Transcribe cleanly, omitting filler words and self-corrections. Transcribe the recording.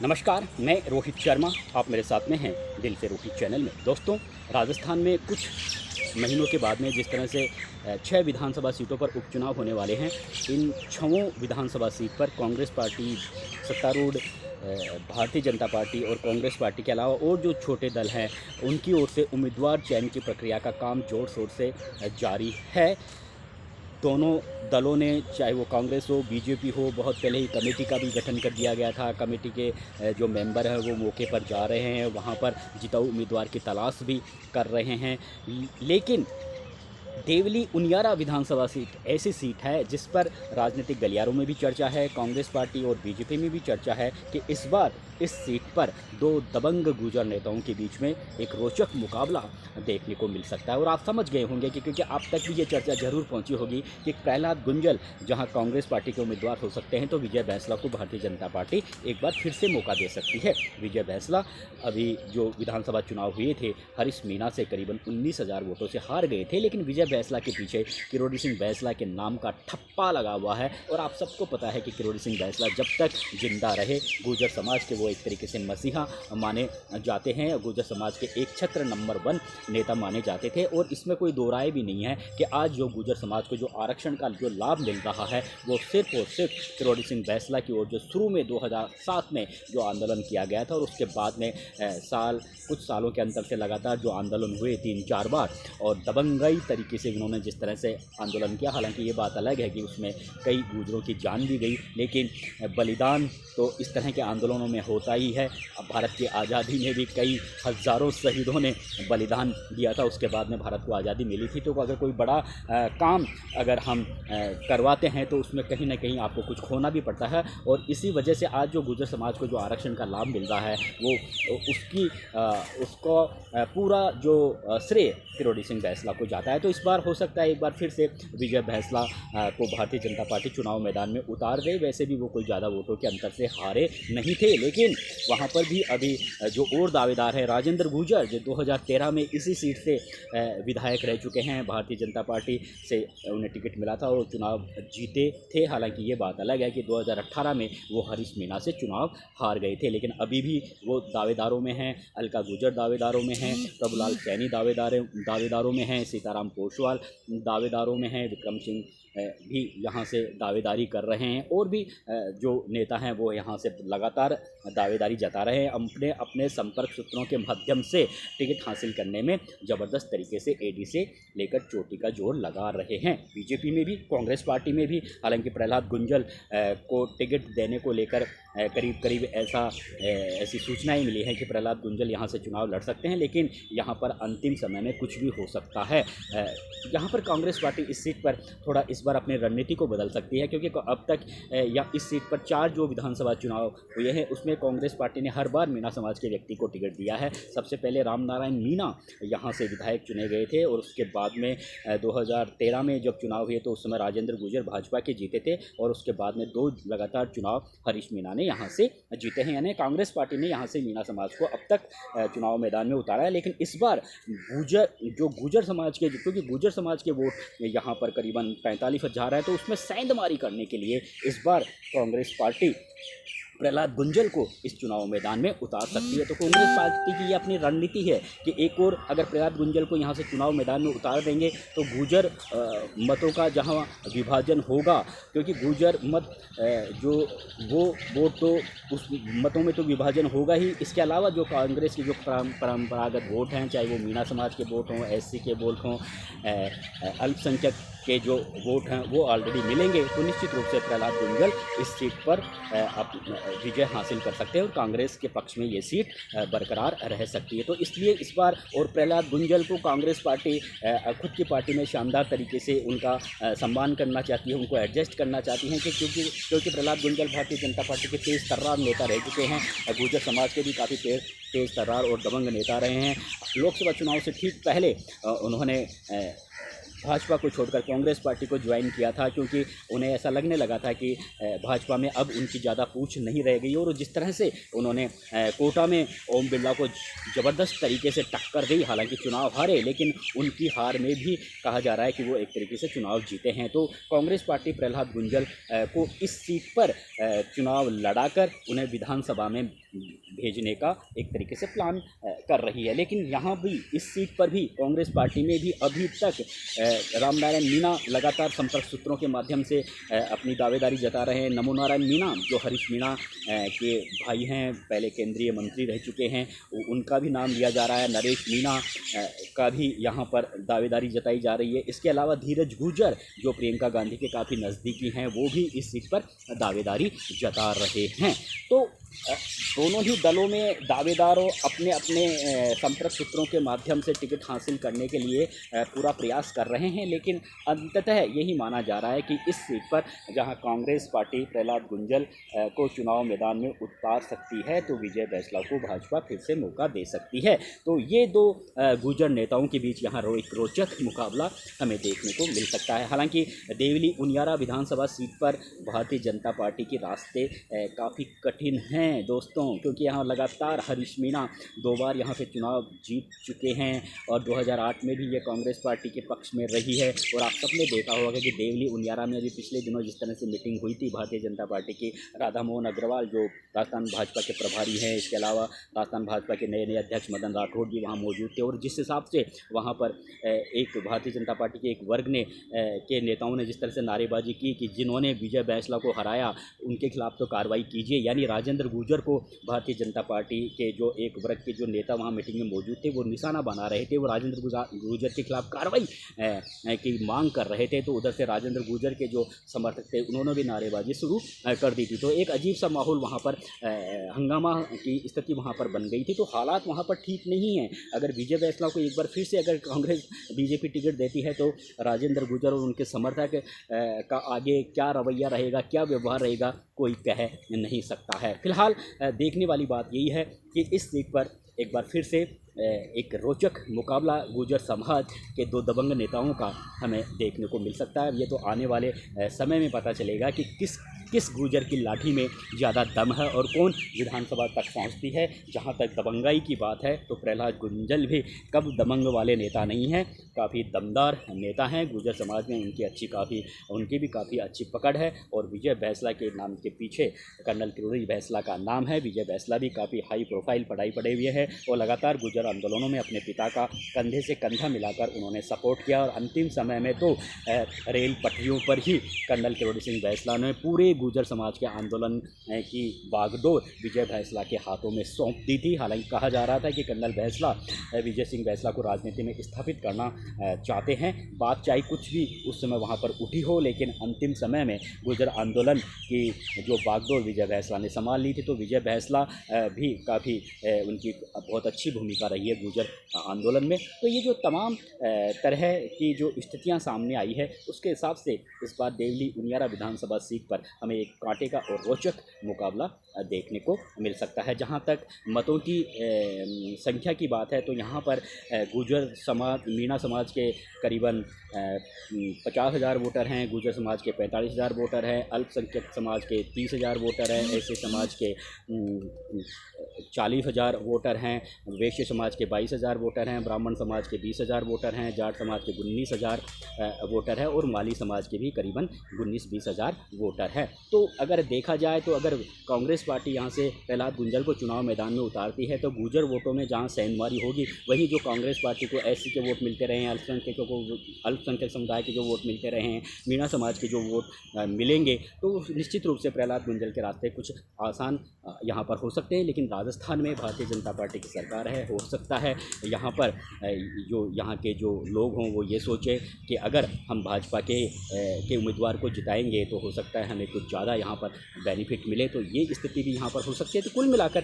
नमस्कार, मैं रोहित शर्मा। आप मेरे साथ में हैं दिल से रोहित चैनल में। दोस्तों, राजस्थान में कुछ महीनों के बाद में जिस तरह से 6 विधानसभा सीटों पर उपचुनाव होने वाले हैं, इन 6 विधानसभा सीट पर कांग्रेस पार्टी, सत्तारूढ़ भारतीय जनता पार्टी और कांग्रेस पार्टी के अलावा और जो छोटे दल हैं, उनकी ओर से उम्मीदवार चयन की प्रक्रिया का काम ज़ोर शोर से जारी है। दोनों दलों ने, चाहे वो कांग्रेस हो, बीजेपी हो, बहुत पहले ही कमेटी का भी गठन कर दिया गया था। कमेटी के जो मेंबर हैं वो मौके पर जा रहे हैं, वहाँ पर जिताऊ उम्मीदवार की तलाश भी कर रहे हैं। लेकिन देवली उनियारा विधानसभा सीट ऐसी सीट है जिस पर राजनीतिक गलियारों में भी चर्चा है, कांग्रेस पार्टी और बीजेपी में भी चर्चा है कि इस बार इस सीट पर दो दबंग गुर्जर नेताओं के बीच में एक रोचक मुकाबला देखने को मिल सकता है। और आप समझ गए होंगे कि क्योंकि आप तक भी ये चर्चा जरूर पहुंची होगी कि प्रहलाद गुंजल जहां कांग्रेस पार्टी के उम्मीदवार हो सकते हैं, तो विजय बैंसला को भारतीय जनता पार्टी एक बार फिर से मौका दे सकती है। विजय बैंसला अभी जो विधानसभा चुनाव हुए थे, हरीश मीणा से करीबन 19,000 वोटों से हार गए थे, लेकिन विजय बैंसला के पीछे किरोड़ी सिंह बैंसला के नाम का ठप्पा लगा हुआ है। और आप सबको पता है कि किरोड़ी सिंह बैंसला जब तक जिंदा रहे, गुर्जर समाज के वो एक तरीके से मसीहा माने जाते हैं, गुर्जर समाज के एक छत्र नंबर 1 नेता माने जाते थे। और इसमें कोई दो राय भी नहीं है कि आज जो गुर्जर समाज को जो आरक्षण का जो लाभ मिल रहा है, वो सिर्फ और सिर्फ किरोड़ी सिंह बैंसला की ओर जो शुरू में 2007 में जो आंदोलन किया गया था और उसके बाद में कुछ सालों के अंतर से लगातार जो आंदोलन हुए 3-4 बार, और दबंगई तरीके से उन्होंने जिस तरह से आंदोलन किया। हालांकि ये बात अलग है कि उसमें कई गुर्जरों की जान भी गई, लेकिन बलिदान तो इस तरह के आंदोलनों में होता ही है। अब भारत की आज़ादी में भी कई हज़ारों शहीदों ने बलिदान दिया था, उसके बाद में भारत को आज़ादी मिली थी। तो अगर कोई बड़ा काम अगर हम करवाते हैं तो उसमें कहीं ना कहीं आपको कुछ खोना भी पड़ता है। और इसी वजह से आज जो गुर्जर समाज को जो आरक्षण का लाभ मिल रहा है, वो उसको पूरा जो श्रेय किरोड़ी सिंह बैंसला को जाता है। तो इस बार हो सकता है एक बार फिर से विजय बैंसला को भारतीय जनता पार्टी चुनाव मैदान में उतार दे। वैसे भी वो कोई ज़्यादा वोटों के अंतर से हारे नहीं थे, लेकिन वहाँ पर भी अभी जो और दावेदार है, राजेंद्र गुर्जर, जो 2013 में इसी सीट से विधायक रह चुके हैं, भारतीय जनता पार्टी से उन्हें टिकट मिला था और चुनाव जीते थे। हालांकि ये बात अलग है कि 2018 में वो हरीश मीणा से चुनाव हार गए थे, लेकिन अभी भी वो दावेदारों में हैं। अलका गुर्जर दावेदारों में हैं, प्रभुलाल सैनी दावेदारों में हैं, सीताराम पोशवाल दावेदारों में हैं, विक्रम सिंह भी यहाँ से दावेदारी कर रहे हैं, और भी जो नेता हैं वो यहाँ से लगातार दावेदारी जता रहे हैं। अपने अपने संपर्क सूत्रों के माध्यम से टिकट हासिल करने में ज़बरदस्त तरीके से एडी से लेकर चोटी का जोर लगा रहे हैं। बीजेपी में भी, कांग्रेस पार्टी में भी। हालांकि प्रहलाद गुंजल को टिकट देने को लेकर करीब ऐसी सूचनाएं मिली हैं कि प्रहलाद गुंजल यहाँ से चुनाव लड़ सकते हैं, लेकिन यहाँ पर अंतिम समय में कुछ भी हो सकता है। यहाँ पर कांग्रेस पार्टी इस सीट पर थोड़ा इस बार अपनी रणनीति को बदल सकती है, क्योंकि अब तक या इस सीट पर 4 जो विधानसभा चुनाव हुए हैं उसमें कांग्रेस पार्टी ने हर बार मीणा समाज के व्यक्ति को टिकट दिया है। सबसे पहले रामनारायण मीणा यहाँ से विधायक चुने गए थे, और उसके बाद में 2013 में जब चुनाव हुए तो उस समय राजेंद्र गुर्जर भाजपा के जीते थे, और उसके बाद में 2 लगातार चुनाव हरीश मीणा ने यहाँ से जीते हैं। यानी कांग्रेस पार्टी ने यहाँ से मीणा समाज को अब तक चुनाव मैदान में उतारा है। लेकिन इस बार गुर्जर समाज के, क्योंकि गुर्जर समाज के वोट यहाँ पर करीबन 45,000 है, तो उसमें सेंधमारी करने के लिए इस बार कांग्रेस पार्टी प्रहलाद गुंजल को इस चुनाव मैदान में उतार सकती है। तो कांग्रेस पार्टी की ये अपनी रणनीति है कि एक और अगर प्रहलाद गुंजल को यहाँ से चुनाव मैदान में उतार देंगे तो गुर्जर मतों का जहाँ विभाजन होगा, क्योंकि गुर्जर मत जो वो वोट तो उस मतों में तो विभाजन होगा ही। इसके अलावा जो कांग्रेस के जो परंपरागत वोट हैं, चाहे वो मीणा समाज के वोट हों, एससी के वोट हों, अल्पसंख्यक के जो वोट हैं वो ऑलरेडी मिलेंगे। तो निश्चित रूप से प्रहलाद गुंजल इस सीट पर विजय हासिल कर सकते हैं और कांग्रेस के पक्ष में ये सीट बरकरार रह सकती है। तो इसलिए इस बार और प्रहलाद गुंजल को कांग्रेस पार्टी खुद की पार्टी में शानदार तरीके से उनका सम्मान करना चाहती है, उनको एडजस्ट करना चाहती हैं कि क्योंकि प्रहलाद गुंजल भारतीय जनता पार्टी के तेज़ तर्रार नेता रह चुके हैं। गुर्जर समाज के भी काफ़ी तेज़ तर्रार और दबंग नेता रहे हैं। लोकसभा चुनाव से ठीक पहले उन्होंने भाजपा को छोड़कर कांग्रेस पार्टी को ज्वाइन किया था, क्योंकि उन्हें ऐसा लगने लगा था कि भाजपा में अब उनकी ज़्यादा पूछ नहीं रह गई। और जिस तरह से उन्होंने कोटा में ओम बिरला को ज़बरदस्त तरीके से टक्कर दी, हालांकि चुनाव हारे, लेकिन उनकी हार में भी कहा जा रहा है कि वो एक तरीके से चुनाव जीते हैं। तो कांग्रेस पार्टी प्रहलाद गुंजल को इस सीट पर चुनाव लड़ाकर उन्हें विधानसभा में भेजने का एक तरीके से प्लान कर रही है। लेकिन यहाँ भी इस सीट पर भी कांग्रेस पार्टी में भी अभी तक रामनारायण मीणा लगातार संपर्क सूत्रों के माध्यम से अपनी दावेदारी जता रहे हैं। नमो नारायण मीणा, जो हरीश मीणा के भाई हैं, पहले केंद्रीय मंत्री रह चुके हैं, उनका भी नाम लिया जा रहा है। नरेश मीणा का भी यहाँ पर दावेदारी जताई जा रही है। इसके अलावा धीरज गुर्जर, जो प्रियंका गांधी के काफ़ी नज़दीकी हैं, वो भी इस सीट पर दावेदारी जता रहे हैं। तो दोनों ही दलों में दावेदारों अपने अपने संपर्क सूत्रों के माध्यम से टिकट हासिल करने के लिए पूरा प्रयास कर रहे हैं। लेकिन अंततः यही माना जा रहा है कि इस सीट पर जहां कांग्रेस पार्टी प्रहलाद गुंजल को चुनाव मैदान में उतार सकती है, तो विजय बैंसला को भाजपा फिर से मौका दे सकती है। तो ये दो गुर्जर नेताओं के बीच यहाँ एक रोचक मुकाबला हमें देखने को मिल सकता है। हालांकि देवली उनियारा विधानसभा सीट पर भारतीय जनता पार्टी के रास्ते काफ़ी कठिन हैं दोस्तों, क्योंकि यहाँ लगातार हरीश मीणा 2 बार यहाँ से चुनाव जीत चुके हैं और 2008 में भी ये कांग्रेस पार्टी के पक्ष में रही है। और आप सबने देखा होगा कि देवली उनियारा में अभी पिछले दिनों जिस तरह से मीटिंग हुई थी भारतीय जनता पार्टी की, राधा मोहन अग्रवाल जो राजस्थान भाजपा के प्रभारी हैं, इसके अलावा राजस्थान भाजपा के नए अध्यक्ष मदन राठौड़ जी वहाँ मौजूद थे। और जिस हिसाब से वहाँ पर एक भारतीय जनता पार्टी के एक वर्ग ने के नेताओं ने जिस तरह से नारेबाजी की कि जिन्होंने विजय बैंसला को हराया उनके खिलाफ तो कार्रवाई कीजिए, यानी राजेंद्र गुर्जर को भारतीय जनता पार्टी के जो एक वर्ग के जो नेता वहाँ मीटिंग में मौजूद थे वो निशाना बना रहे थे, वो राजेंद्र गुर्जर के खिलाफ कार्रवाई की मांग कर रहे थे। तो उधर से राजेंद्र गुर्जर के जो समर्थक थे उन्होंने भी नारेबाजी शुरू कर दी थी। तो एक अजीब सा माहौल वहाँ पर, हंगामा की स्थिति वहाँ पर बन गई थी। तो हालात वहाँ पर ठीक नहीं है। अगर विजय बैंसला को एक बार फिर से अगर कांग्रेस बीजेपी टिकट देती है तो राजेंद्र गुर्जर और उनके समर्थक का आगे क्या रवैया रहेगा, क्या व्यवहार रहेगा, कोई कह नहीं सकता है। फिलहाल देखने वाली बात यही है कि इस सीट पर एक बार फिर से एक रोचक मुकाबला गुर्जर समाज के 2 दबंग नेताओं का हमें देखने को मिल सकता है। ये तो आने वाले समय में पता चलेगा कि किस गुर्जर की लाठी में ज़्यादा दम है और कौन विधानसभा तक पहुंचती है। जहां तक दबंगाई की बात है तो प्रहलाद गुंजल भी कब दबंग वाले नेता नहीं हैं, काफ़ी दमदार नेता हैं। गुर्जर समाज में उनकी भी काफ़ी अच्छी पकड़ है। और विजय बैंसला के नाम के पीछे कर्नल किरोड़ी बैंसला का नाम है। विजय बैंसला भी काफ़ी हाई प्रोफाइल पढ़ाई पढ़े हुए हैं और लगातार गुर्जर आंदोलनों में अपने पिता का कंधे से कंधा मिलाकर उन्होंने सपोर्ट किया। और अंतिम समय में तो रेल पटरियों पर ही कर्नल किरोड़ी सिंह बैंसला ने पूरे गुर्जर समाज के आंदोलन की बागडोर विजय बैंसला के हाथों में सौंप दी थी। हालांकि कहा जा रहा था कि कर्नल बैंसला विजय सिंह बैंसला को राजनीति में स्थापित करना चाहते हैं। बात चाहे कुछ भी उस समय वहाँ पर उठी हो, लेकिन अंतिम समय में गुर्जर आंदोलन की जो बागडोर विजय बैंसला ने संभाल ली थी। तो विजय बैंसला भी काफ़ी उनकी बहुत अच्छी भूमिका रही है गुर्जर आंदोलन में। तो ये जो तमाम तरह की जो स्थितियाँ सामने आई है उसके हिसाब से इस बार देवली उनियारा विधानसभा सीट पर हमें एक कांटे का और रोचक मुकाबला देखने को मिल सकता है। जहां तक मतों की संख्या की बात है तो यहां पर गुर्जर समाज, मीणा समाज के करीबन 50,000 वोटर हैं, गुर्जर समाज के 45,000 वोटर हैं, अल्पसंख्यक समाज के 30,000 वोटर हैं, ऐसे समाज के 40,000 वोटर हैं, वैश्य समाज के 22,000 वोटर हैं, ब्राह्मण समाज के 20,000 वोटर हैं, जाट समाज के 19,000 वोटर हैं और माली समाज के भी करीबन 19-20 हज़ार वोटर हैं। तो अगर देखा जाए तो अगर कांग्रेस पार्टी यहाँ से प्रहलाद गुंजल को चुनाव मैदान में उतारती है तो गुर्जर वोटों में जहाँ सेंधमारी होगी, वहीं जो कांग्रेस पार्टी को एससी के वोट मिलते रहे हैं, अल्पसंख्यक समुदाय के जो वोट मिलते रहे हैं, मीणा समाज के जो वोट मिलेंगे, तो निश्चित रूप से प्रहलाद गुंजल के रास्ते कुछ आसान यहाँ पर हो सकते हैं। लेकिन राजस्थान में भारतीय जनता पार्टी की सरकार है, हो सकता है यहाँ पर जो यहाँ के जो लोग हों वो ये सोचें कि अगर हम भाजपा के उम्मीदवार को जिताएंगे तो हो सकता है हमें कुछ ज़्यादा यहाँ पर बेनिफिट मिले। तो ये स्थिति भी यहाँ पर हो सकती है। तो कुल मिलाकर